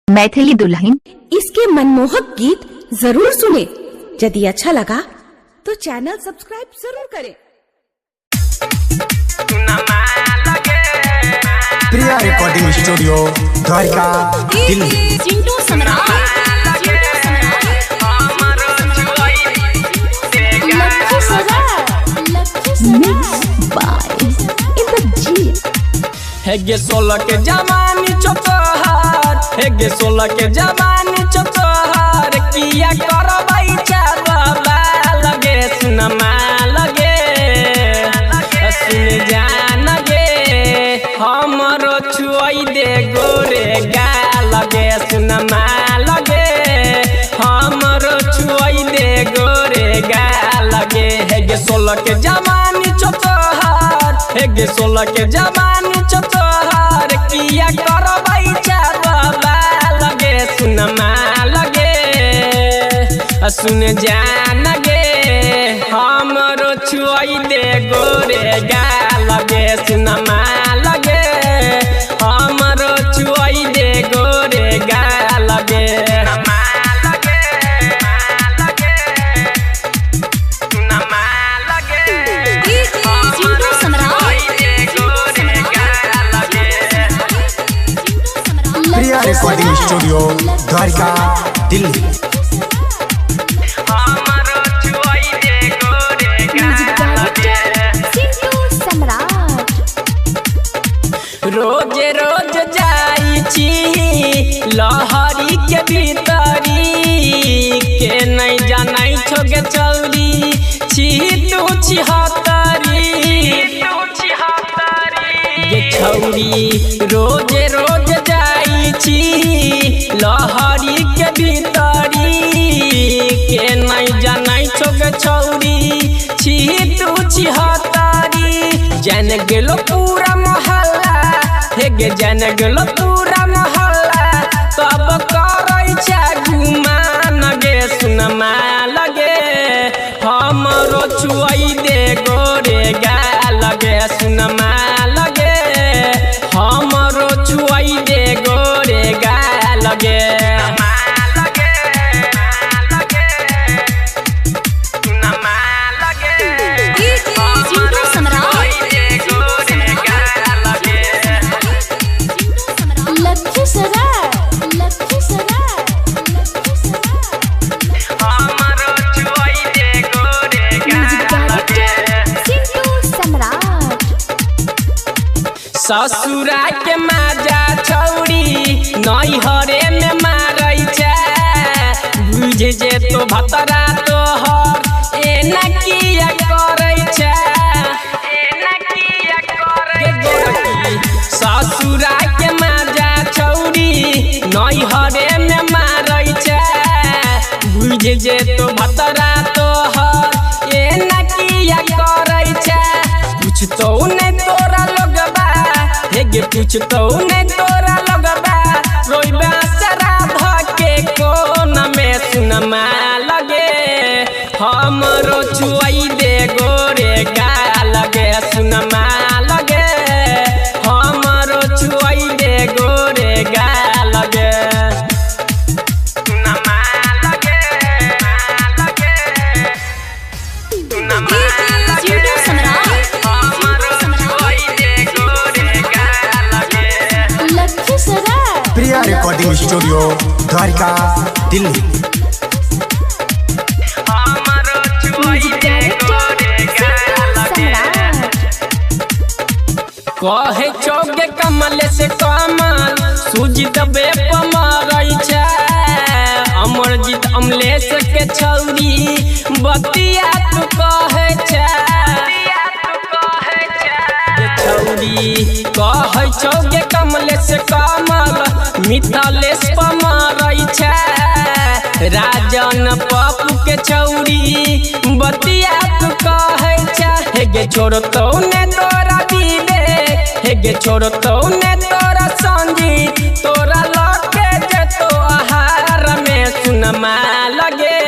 मैथिली दुल्हन। इसके मनमोहक गीत जरूर सुने। यदि अच्छा लगा तो चैनल सब्सक्राइब जरूर करें। Priya recording studio Dwarka Delhi. चिंटू सम्राट हेगे 16 के जवानी चतोहार, हेगे 16 के जवानी चतोहार, किया करबै चाबा लगे सुनमा लगे सुन जान गे हमरो छुई दे गोरे गा लगे सुनमा लगे हमरो छुई दे गोरे गा लगे। हेगे 16 के जवानी चतोहार, हेगे 16 के जवानी चतोहार, किया करबै चाबा लगे सुनमा लगे सुन जान गे हमरो छुई दे गोरे गा लगे सुनमा लगे हमरो छुई दे गोरे गा लगे। Priya recording studio Dwarka Delhi. रोज रोज जाई छी लहरी के भीतरी के नहीं जानै छोगे चौरी छी तू छिहत्तरी ये छौरी रोज रोज जाई छी लहरी के भीतरी के नहीं जानै छोगे चौरी छी तू छिहत्तरी। जन गेलो पूरा मोहल्ला, हेगे जन गेलो पूरा मोहल्ला, तब करै छै गुमान गे सुनमा लगे हमरो छुई दे गोरे गा लगे सुनमा लगे हमरो छुई दे गोरे गा लगे। ससुरा के माजा छौरी नैहरे में मारै छै, बुझ जे तो भतरा तोहर एना किया करै छै ससुरा के माजा छौरी नैहरे में मारै छै, बुझ जे तो भतरा तोहर एना किया करै छै। पूछतो ने तोरा लोगबा, हेगे पूछतो ने तोरा लोगबा, रोइबा शराब के कोन में सुनमा लगे हमरो छुई दे गोरे गा लगे सुनमा लगे हमरो छुई दे गोरे गा लगे। Priya recording studio Dwarka Delhi. कहे चौगे कमल से कमल सूझ दबे पमरै छै, अमरजीत अमलेश के छौरी बतिया तू कहे छै छौरी कहे चौगे कमल से कमल मिथलेश पमरै छै, राजन पप्पू के छौरी बतिया तू कहे छै। हेगे छोड़तो ने तोरा विवेक, हेगे छोड़तो ने तोरा संगीत, तोरा लगे जतो आहार में सुनमा लगे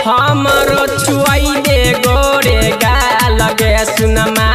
हमरो छुई दे गोरे गा लगे सुनमा